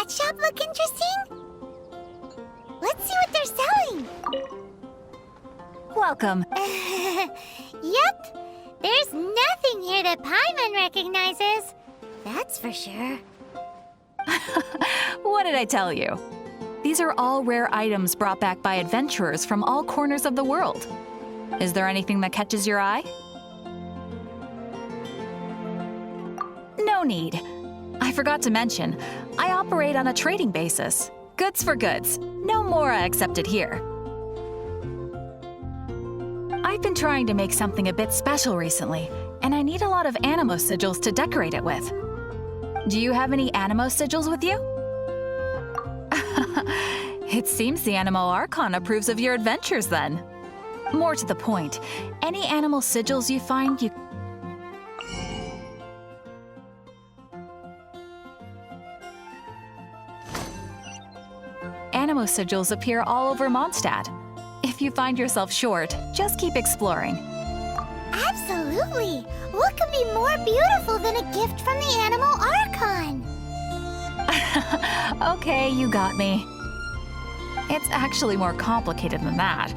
that shop look interesting? Let's see what they're selling. Welcome. Yep. There's nothing here that Paimon recognizes. That's for sure. What did I tell you? These are all rare items brought back by adventurers from all corners of the world. Is there anything that catches your eye? No need. I forgot to mention, I operate on a trading basis. Goods for goods. No Mora accepted here. I've been trying to make something a bit special recently, and I need a lot of animo sigils to decorate it with. Do you have any animo sigils with you? It seems the Animo Archon approves of your adventures then. More to the point, any animal sigils you find, Animo sigils appear all over Mondstadt. If you find yourself short, just keep exploring. Absolutely! What could be more beautiful than a gift from the Animal Archon? Okay, you got me. It's actually more complicated than that,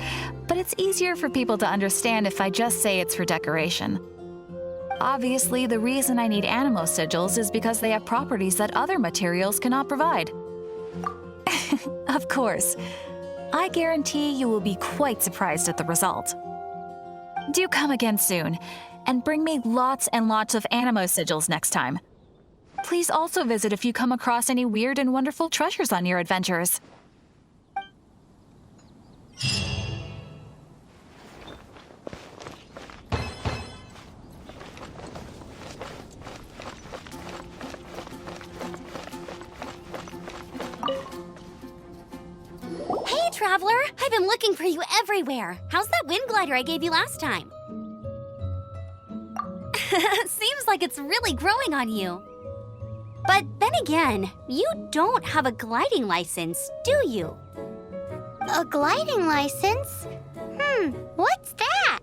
but it's easier for people to understand if I just say it's for decoration. Obviously, the reason I need animo sigils is because they have properties that other materials cannot provide. Of course. I guarantee you will be quite surprised at the result. Do come again soon, and bring me lots and lots of animo sigils next time. Please also visit if you come across any weird and wonderful treasures on your adventures. Hey, Traveler! I've been looking for you everywhere. How's that wind glider I gave you last time? Seems like it's really growing on you. But then again, you don't have a gliding license, do you? A gliding license? What's that?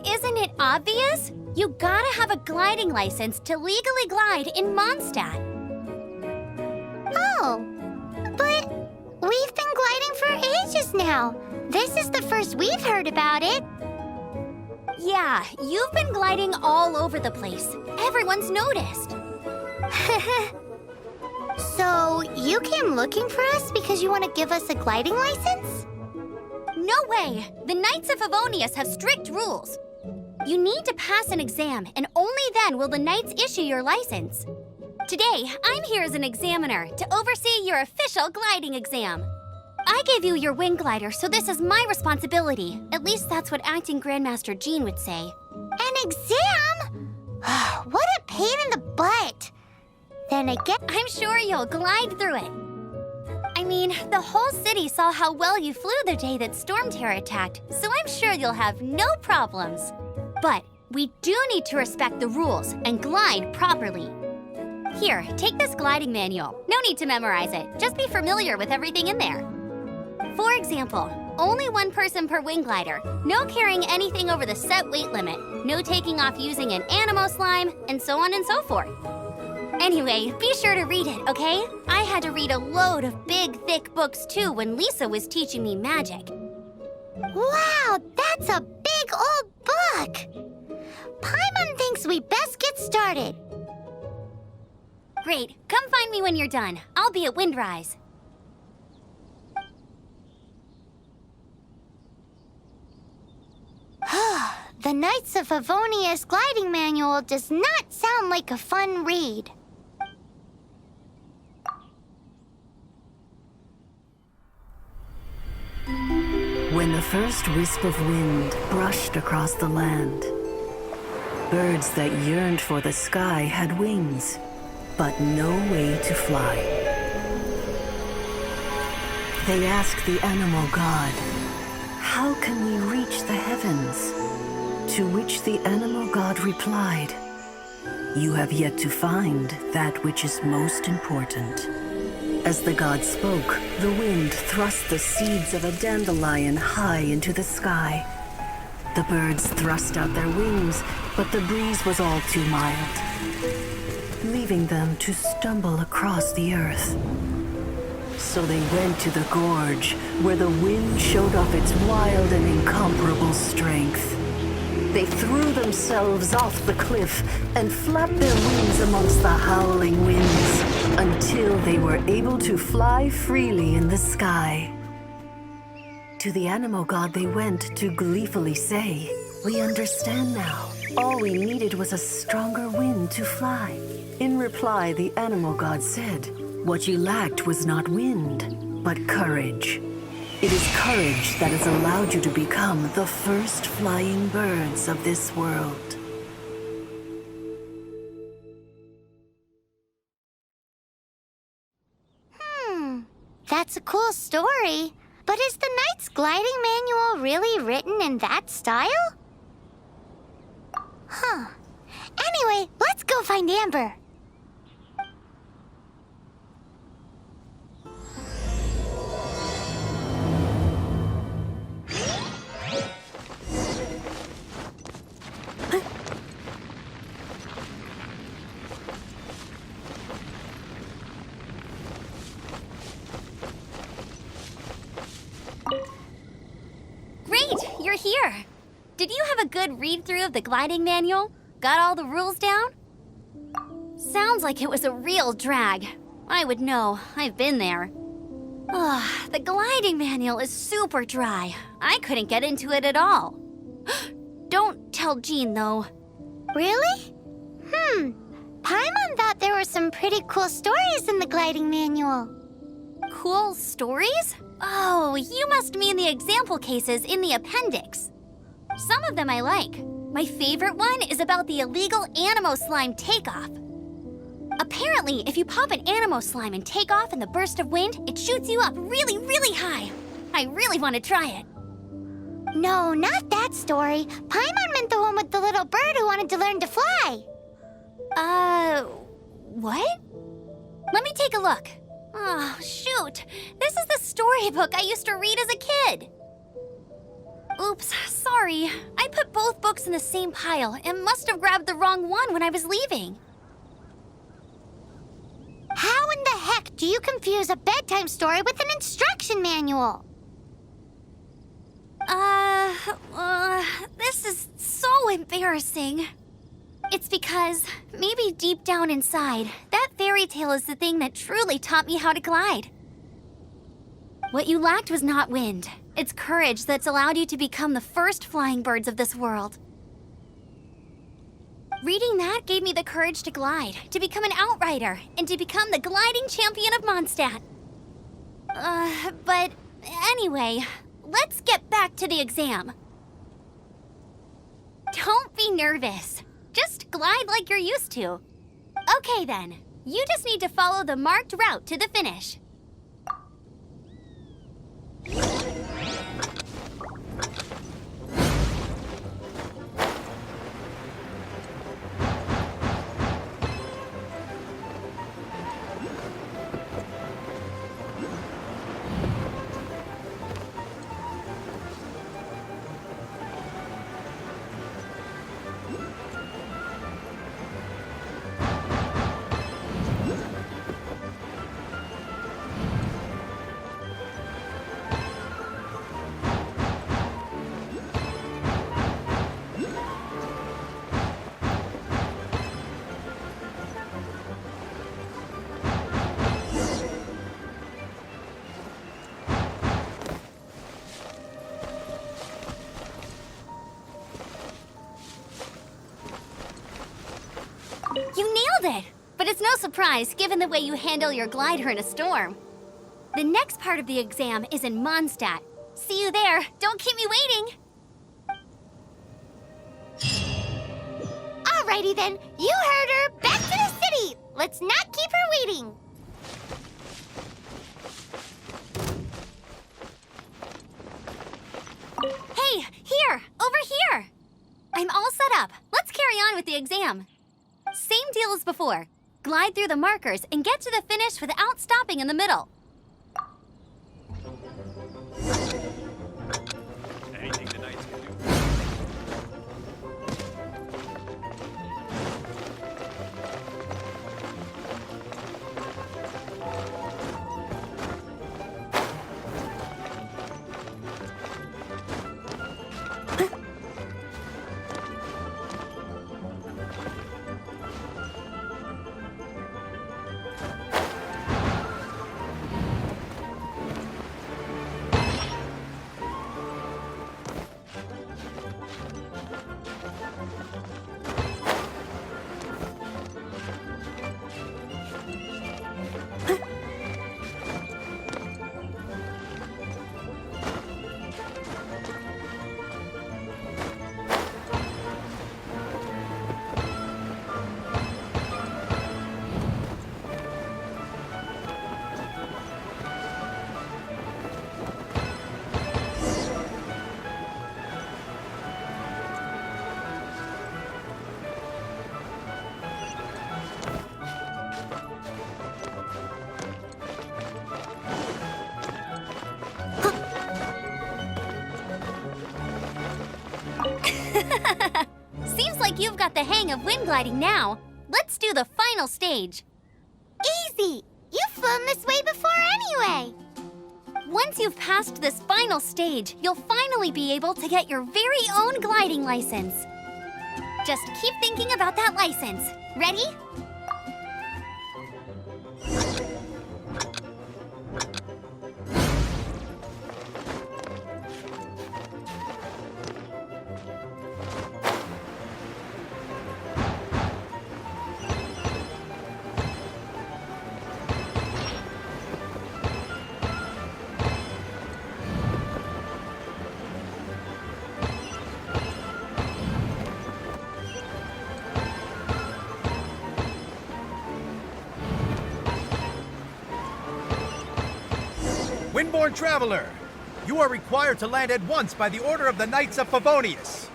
Isn't it obvious? You gotta have a gliding license to legally glide in Mondstadt. Oh, but we've been gliding for ages now. This is the first we've heard about it. Yeah, you've been gliding all over the place. Everyone's noticed. So, you came looking for us because you want to give us a gliding license? No way! The Knights of Favonius have strict rules. You need to pass an exam, and only then will the Knights issue your license. Today, I'm here as an examiner to oversee your official gliding exam. I gave you your wing glider, so this is my responsibility. At least that's what Acting Grandmaster Jean would say. An exam? What a pain in the butt. Then again, I'm sure you'll glide through it. I mean, the whole city saw how well you flew the day that Storm Terror attacked, so I'm sure you'll have no problems. But we do need to respect the rules and glide properly. Here, take this gliding manual. No need to memorize it. Just be familiar with everything in there. For example, only one person per wing glider, no carrying anything over the set weight limit, no taking off using an animo slime, and so on and so forth. Anyway, be sure to read it, okay? I had to read a load of big, thick books too when Lisa was teaching me magic. Wow, that's a big old book! Paimon thinks we best get started. Great, come find me when you're done. I'll be at Windrise. The Knights of Favonius gliding manual does not sound like a fun read. When the first wisp of wind brushed across the land, birds that yearned for the sky had wings, but no way to fly. They asked the animal god, "How can we reach the heavens?" To which the animal god replied, "You have yet to find that which is most important." As the god spoke, the wind thrust the seeds of a dandelion high into the sky. The birds thrust out their wings, but the breeze was all too mild. leaving them to stumble across the earth. So they went to the gorge, where the wind showed off its wild and incomparable strength. They threw themselves off the cliff and flapped their wings amongst the howling winds until they were able to fly freely in the sky. To the animal god they went to gleefully say, "We understand now. All we needed was a stronger wind to fly." In reply, the animal god said, "What you lacked was not wind, but courage. It is courage that has allowed you to become the first flying birds of this world." That's a cool story. But is the Knight's gliding manual really written in that style? Huh. Anyway, let's go find Amber. You're here. Did you have a good read-through of the gliding manual? Got all the rules down? Sounds like it was a real drag. I would know. I've been there. The gliding manual is super dry. I couldn't get into it at all. Don't tell Jean, though. Really? Paimon thought there were some pretty cool stories in the gliding manual. Cool stories? Oh, you must mean the example cases in the appendix. Some of them I like. My favorite one is about the illegal Animo Slime takeoff. Apparently, if you pop an Animo Slime and take off in the burst of wind, it shoots you up really, really high. I really want to try it. No, not that story. Paimon meant the one with the little bird who wanted to learn to fly. What? Let me take a look. Oh, shoot. This is the storybook I used to read as a kid. Oops, sorry. I put both books in the same pile and must have grabbed the wrong one when I was leaving. How in the heck do you confuse a bedtime story with an instruction manual? This is so embarrassing. It's because, maybe deep down inside, that fairy tale is the thing that truly taught me how to glide. What you lacked was not wind. It's courage that's allowed you to become the first flying birds of this world. Reading that gave me the courage to glide, to become an outrider, and to become the gliding champion of Mondstadt. But anyway, let's get back to the exam. Don't be nervous. Just glide like you're used to. Okay then, you just need to follow the marked route to the finish. You nailed it! But it's no surprise, given the way you handle your glider in a storm. The next part of the exam is in Mondstadt. See you there. Don't keep me waiting. Alrighty then, you heard her. Back to the city. Let's not keep her waiting. Hey, here! Over here! I'm all set up. Let's carry on with the exam. Same deal as before. Glide through the markers and get to the finish without stopping in the middle. Anything the Knights can do. like you've got the hang of wind gliding now. Let's do the final stage. Easy! You've flown this way before anyway! Once you've passed this final stage, you'll finally be able to get your very own gliding license. Just keep thinking about that license. Ready? Windborne Traveler, you are required to land at once by the order of the Knights of Favonius.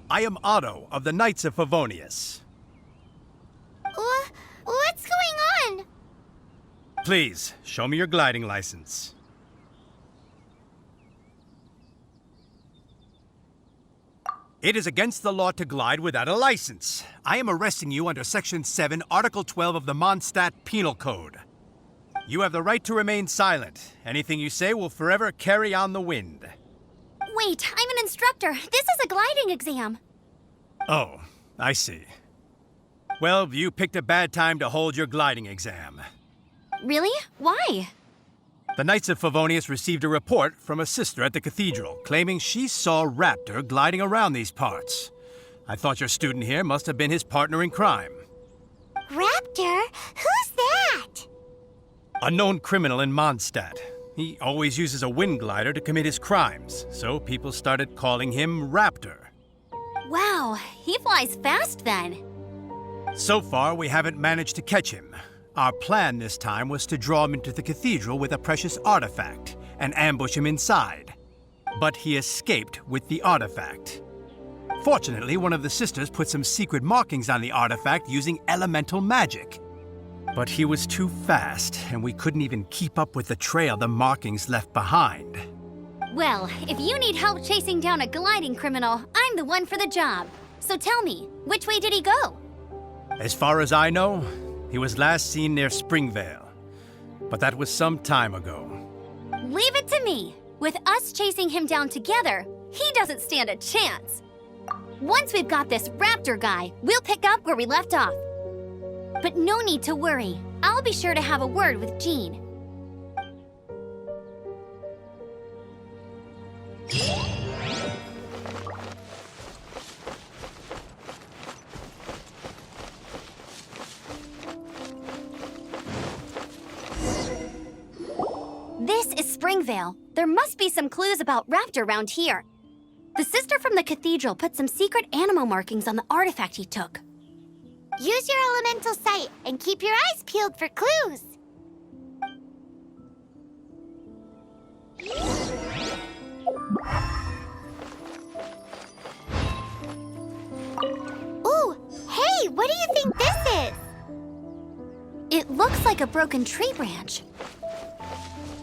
I am Otto of the Knights of Favonius. What's going on? Please, show me your gliding license. It is against the law to glide without a license. I am arresting you under Section 7, Article 12 of the Mondstadt Penal Code. You have the right to remain silent. Anything you say will forever carry on the wind. Wait, I'm an instructor. This is a gliding exam. Oh, I see. Well, you picked a bad time to hold your gliding exam. Really? Why? The Knights of Favonius received a report from a sister at the cathedral claiming she saw Raptor gliding around these parts. I thought your student here must have been his partner in crime. Raptor? Who's that? A known criminal in Mondstadt. He always uses a wind glider to commit his crimes, so people started calling him Raptor. Wow, he flies fast then. So far, we haven't managed to catch him. Our plan this time was to draw him into the cathedral with a precious artifact and ambush him inside. But he escaped with the artifact. Fortunately, one of the sisters put some secret markings on the artifact using elemental magic. But he was too fast, and we couldn't even keep up with the trail the markings left behind. Well, if you need help chasing down a gliding criminal, I'm the one for the job. So tell me, which way did he go? As far as I know, he was last seen near Springvale. But that was some time ago. Leave it to me. With us chasing him down together, he doesn't stand a chance. Once we've got this Raptor guy, we'll pick up where we left off. But no need to worry. I'll be sure to have a word with Jean. This is Springvale. There must be some clues about Raptor around here. The sister from the cathedral put some secret animal markings on the artifact he took. Use your elemental sight and keep your eyes peeled for clues. Ooh, hey, what do you think this is? It looks like a broken tree branch.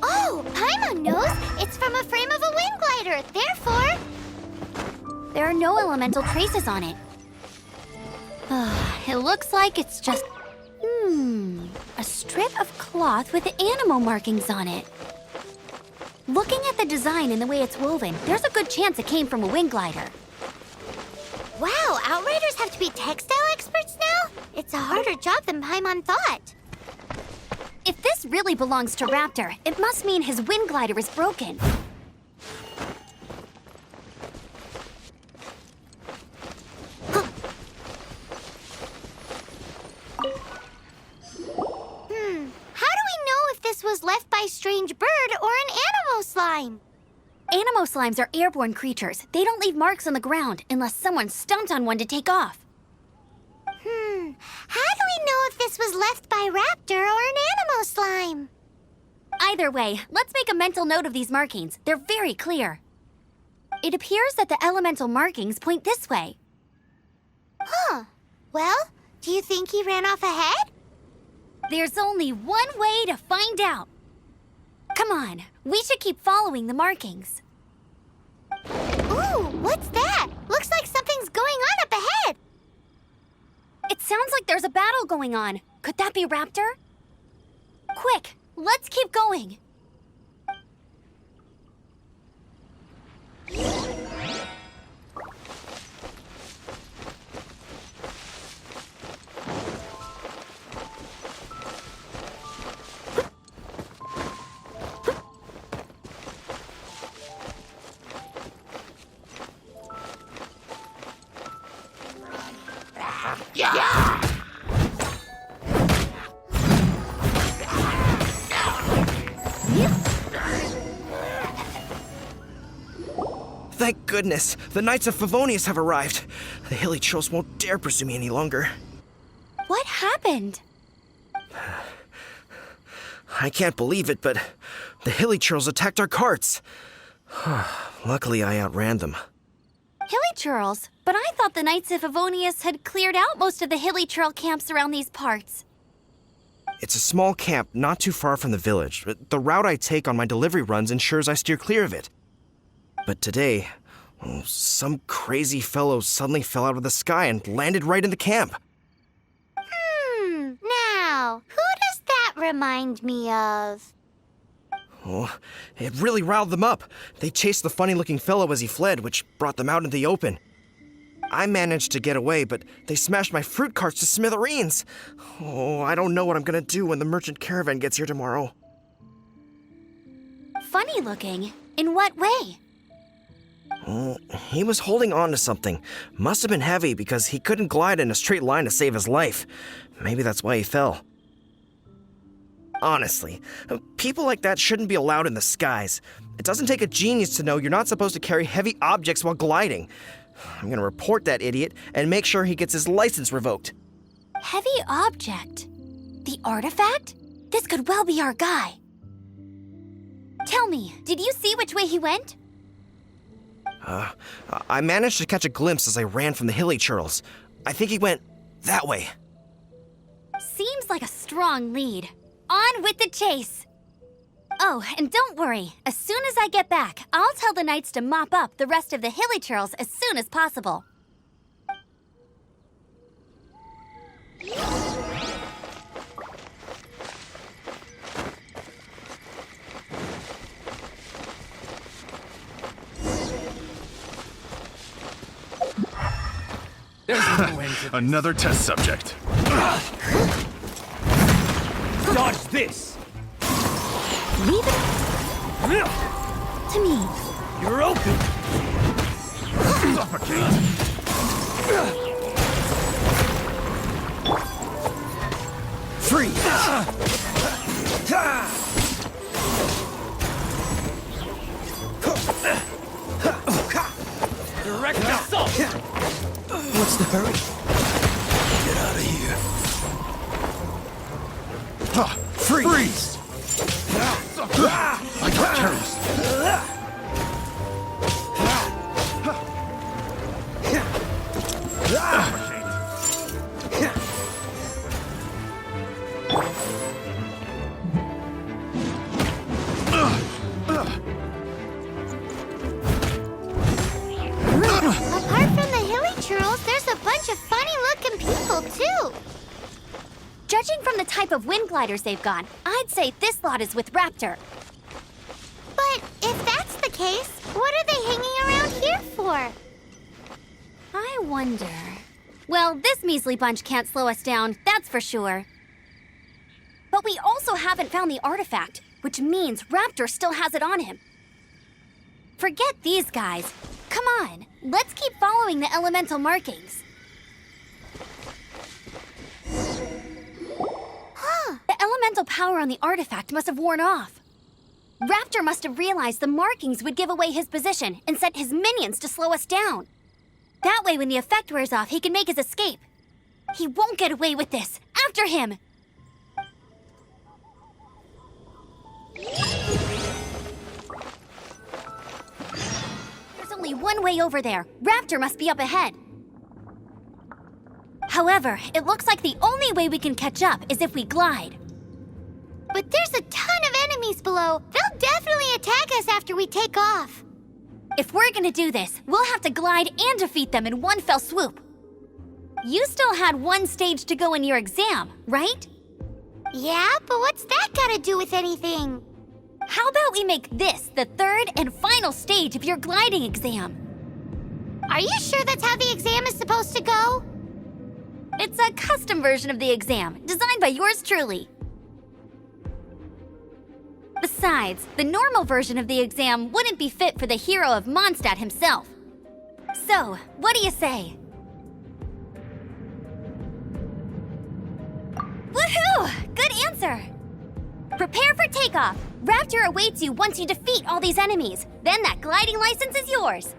Oh, Paimon knows. It's from a frame of a wind glider. Therefore, There are no elemental traces on it. It looks like it's just... a strip of cloth with animal markings on it. Looking at the design and the way it's woven, there's a good chance it came from a wind glider. wow, Outriders have to be textile experts now? It's a harder job than Paimon thought. If this really belongs to Raptor, it must mean his wind glider is broken. How do we know if this was left by strange bird or an animal slime? Animo slimes are airborne creatures. They don't leave marks on the ground unless someone stomped on one to take off. How do we know if this was left by Raptor or an animal slime? Either way, let's make a mental note of these markings. They're very clear. It appears that the elemental markings point this way. Huh. Well, do you think he ran off ahead? There's only one way to find out. Come on, we should keep following the markings. Ooh, what's that? Looks like something's going on up ahead. It sounds like there's a battle going on. Could that be Raptor? Quick, let's keep going. Thank goodness, the Knights of Favonius have arrived. The hilly trolls won't dare pursue me any longer. What happened? I can't believe it, but the hilly trolls attacked our carts. Luckily, I outran them. Hilly Churls? But I thought the Knights of Favonius had cleared out most of the Hilly Churl camps around these parts. It's a small camp not too far from the village. The route I take on my delivery runs ensures I steer clear of it. But today, some crazy fellow suddenly fell out of the sky and landed right in the camp. Now, who does that remind me of? Oh, it really riled them up. They chased the funny-looking fellow as he fled, which brought them out into the open. I managed to get away, but they smashed my fruit carts to smithereens. Oh, I don't know what I'm gonna do when the merchant caravan gets here tomorrow. Funny looking? In what way? He was holding on to something. Must have been heavy because he couldn't glide in a straight line to save his life. Maybe that's why he fell. Honestly, people like that shouldn't be allowed in the skies. It doesn't take a genius to know you're not supposed to carry heavy objects while gliding. I'm gonna report that idiot and make sure he gets his license revoked. Heavy object? The artifact? This could well be our guy. Tell me, did you see which way he went? I managed to catch a glimpse as I ran from the hilly churls. I think he went that way. Seems like a strong lead. On with the chase! Oh, and don't worry. As soon as I get back, I'll tell the knights to mop up the rest of the hilly churls as soon as possible. There's no end to this. Another test subject. Dodge this! Leave it to me. You're open! Suffocate! Freeze! Direct assault! What's the hurry? Get out of here. Freeze! I got carries. Apart from the hilly churls, there's a bunch of funny-looking people, too. Judging from the type of wind gliders they've got, I'd say this lot is with Raptor. But if that's the case, what are they hanging around here for? I wonder... Well, this measly bunch can't slow us down, that's for sure. But we also haven't found the artifact, which means Raptor still has it on him. Forget these guys. Come on, let's keep following the elemental markings. The elemental power on the artifact must have worn off. Raptor must have realized the markings would give away his position and sent his minions to slow us down. That way, when the effect wears off, he can make his escape. He won't get away with this. After him! There's only one way over there. Raptor must be up ahead. However, it looks like the only way we can catch up is if we glide. But there's a ton of enemies below. They'll definitely attack us after we take off. If we're gonna do this, we'll have to glide and defeat them in one fell swoop. You still had one stage to go in your exam, right? Yeah, but what's that gotta do with anything? How about we make this the third and final stage of your gliding exam? Are you sure that's how the exam is supposed to go? It's a custom version of the exam, designed by yours truly. Besides, the normal version of the exam wouldn't be fit for the hero of Mondstadt himself. So, what do you say? Woohoo! Good answer! Prepare for takeoff. Raptor awaits you once you defeat all these enemies. Then that gliding license is yours.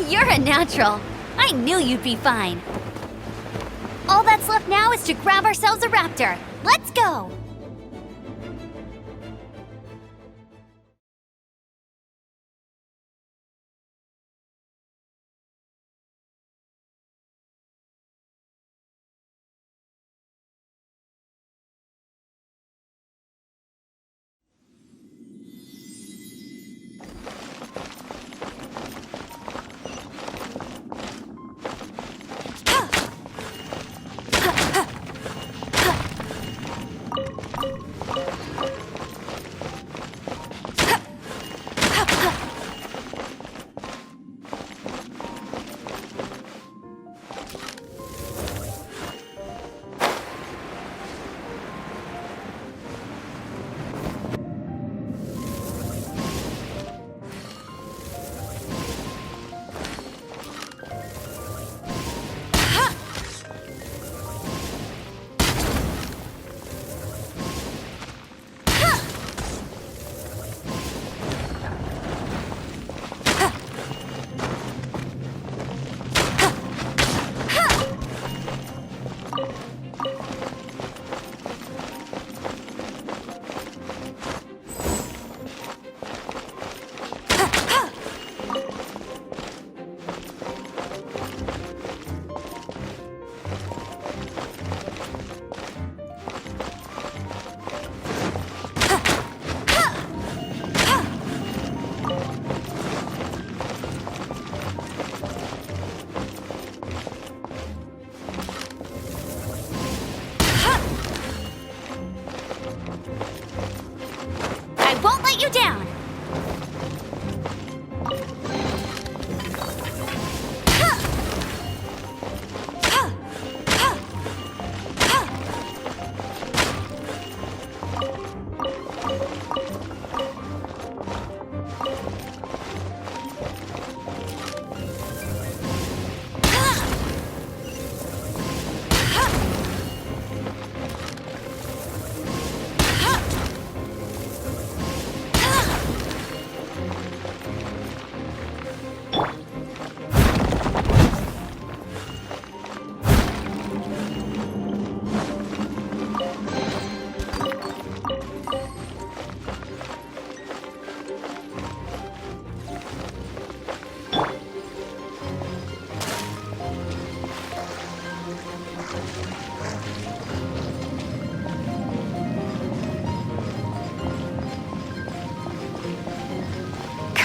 You're a natural. I knew you'd be fine. All that's left now is to grab ourselves a raptor. Let's go!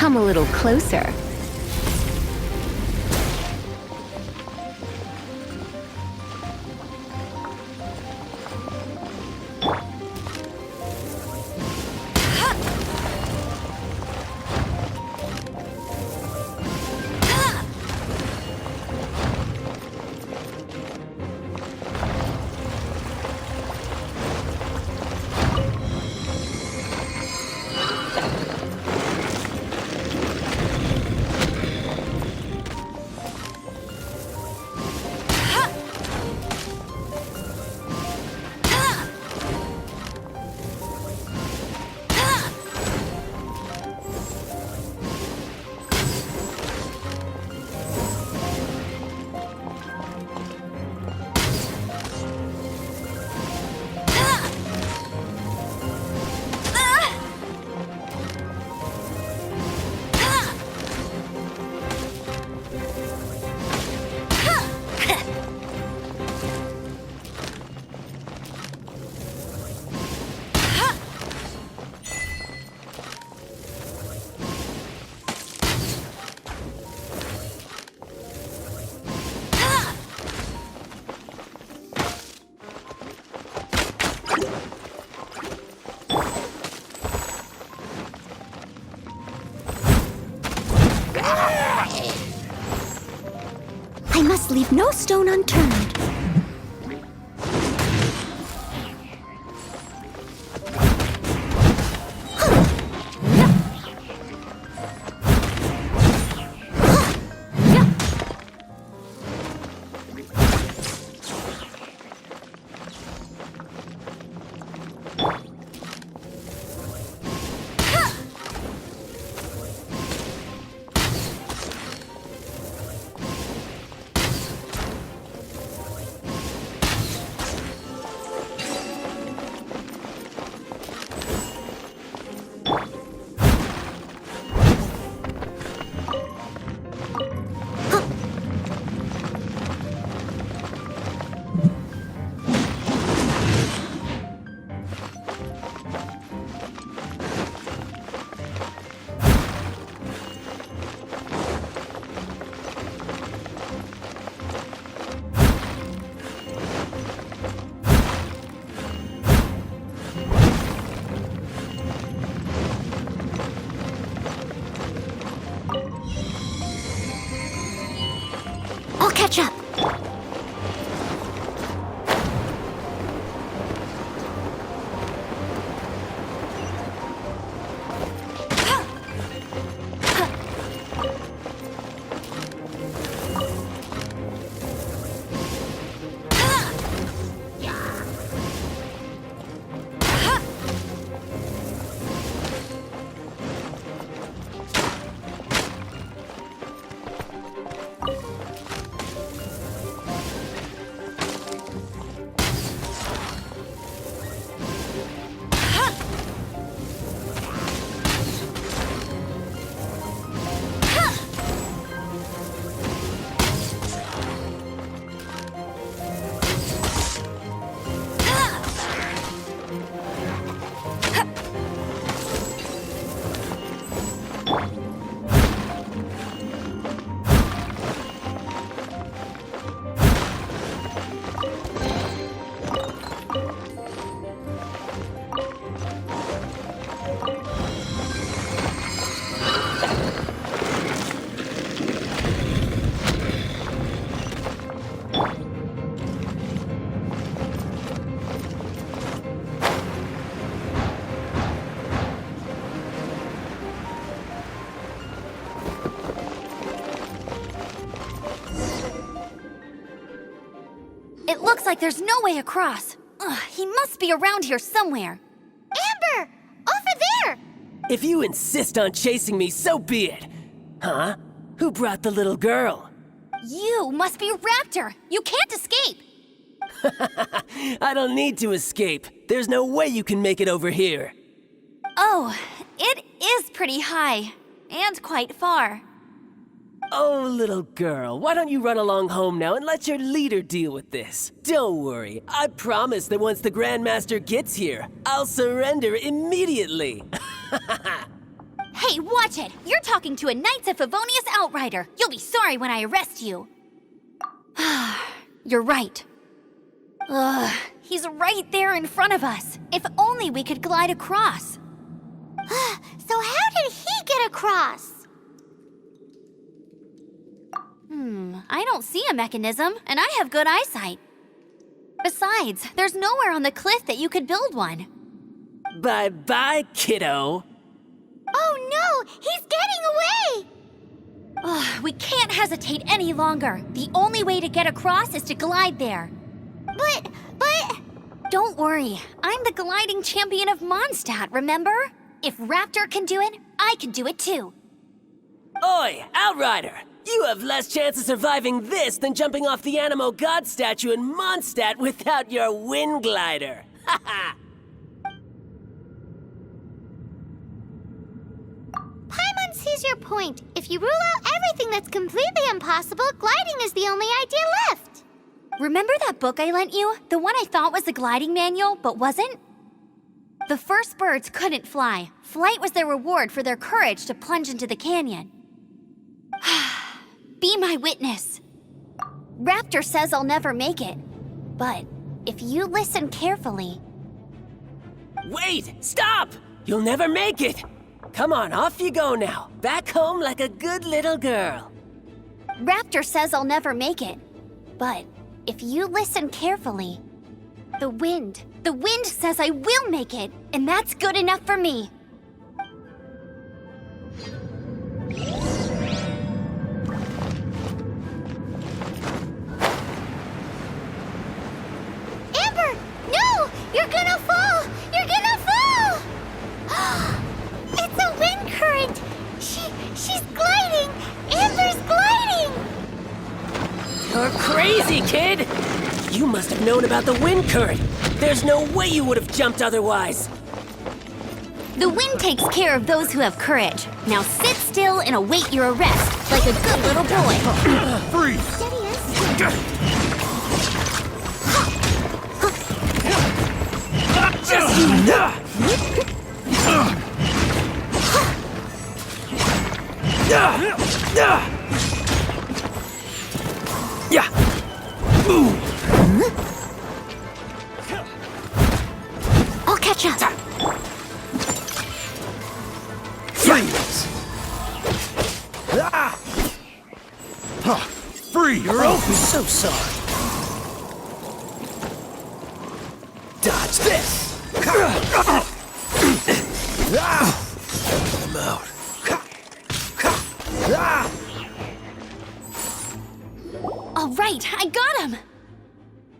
come a little closer. I must leave no stone unturned. I'll catch up. It looks like there's no way across. Ugh, he must be around here somewhere. Amber! Over there! If you insist on chasing me, so be it. Huh? Who brought the little girl? You must be Raptor. You can't escape. I don't need to escape. There's no way you can make it over here. Oh, it is pretty high. And quite far. Oh, little girl, why don't you run along home now and let your leader deal with this? Don't worry, I promise that once the Grandmaster gets here, I'll surrender immediately. Hey, watch it! You're talking to a Knights of Favonius outrider. You'll be sorry when I arrest you. You're right. Ugh, he's right there in front of us. If only we could glide across. So how did he get across? I don't see a mechanism, and I have good eyesight. Besides, there's nowhere on the cliff that you could build one. Bye-bye, kiddo. Oh no, he's getting away! Ugh, we can't hesitate any longer. The only way to get across is to glide there. But... Don't worry, I'm the gliding champion of Mondstadt, remember? If Raptor can do it, I can do it too. Oi, Outrider! You have less chance of surviving this than jumping off the Animo God statue in Mondstadt without your wind glider. Ha ha! Paimon sees your point. If you rule out everything that's completely impossible, gliding is the only idea left. Remember that book I lent you? The one I thought was the gliding manual, but wasn't? The first birds couldn't fly. Flight was their reward for their courage to plunge into the canyon. Be my witness. Raptor says I'll never make it. But if you listen carefully... Wait! Stop! You'll never make it! Come on, off you go now. Back home like a good little girl. Raptor says I'll never make it. But if you listen carefully... The wind says I will make it, and that's good enough for me. Amber! No! You're gonna fall! You're gonna fall! It's a wind current! She's gliding! Amber's gliding! You're crazy, kid! You must have known about the wind current. There's no way you would have jumped otherwise. The wind takes care of those who have courage. Now sit still and await your arrest, like a good little boy. Freeze! Steady as... Just I'll catch up. Freeze! Freeze! You're open! so sorry. Dodge this! I'm out. All right, I got him!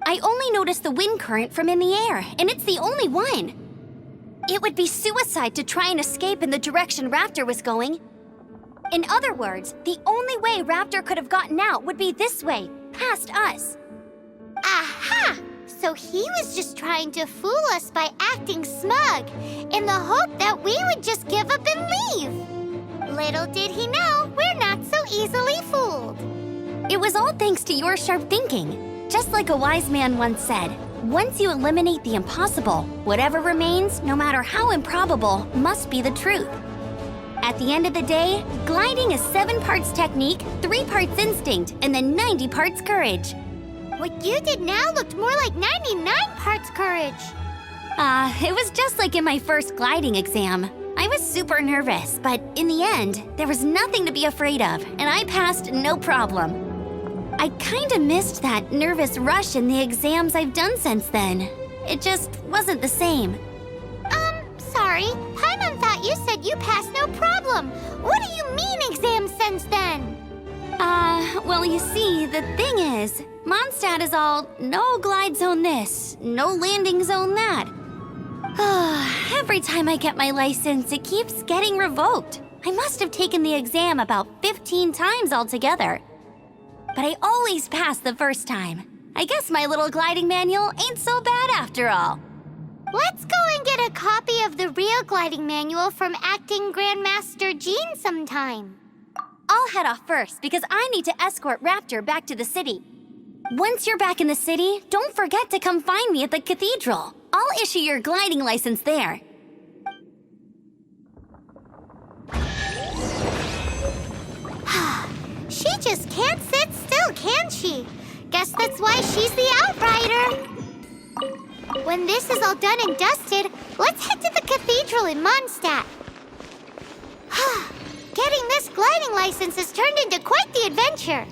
I only noticed the wind current from in the air, and it's the only one. It would be suicide to try and escape in the direction Raptor was going. In other words, the only way Raptor could have gotten out would be this way, past us. Aha! So he was just trying to fool us by acting smug, in the hope that we would just give up and leave. Little did he know, we're not so easily fooled. It was all thanks to your sharp thinking. Just like a wise man once said, once you eliminate the impossible, whatever remains, no matter how improbable, must be the truth. At the end of the day, gliding is 7 parts technique, 3 parts instinct, and then 90 parts courage. What you did now looked more like 99 parts courage. It was just like in my first gliding exam. I was super nervous, but in the end, there was nothing to be afraid of, and I passed no problem. I kinda missed that nervous rush in the exams I've done since then. It just wasn't the same. Sorry. Paimon thought you said you passed no problem. What do you mean exam since then? Well, you see, the thing is, Mondstadt is all no glide zone this, no landing zone that. Every time I get my license, it keeps getting revoked. I must have taken the exam about 15 times altogether. But I always pass the first time. I guess my little gliding manual ain't so bad after all. Let's go and get a copy of the real gliding manual from Acting Grandmaster Jean sometime. I'll head off first because I need to escort Raptor back to the city. Once you're back in the city, don't forget to come find me at the cathedral. I'll issue your gliding license there. just can't sit still, can she? Guess that's why she's the Outrider. When this is all done and dusted, let's head to the cathedral in Mondstadt. Getting this gliding license has turned into quite the adventure.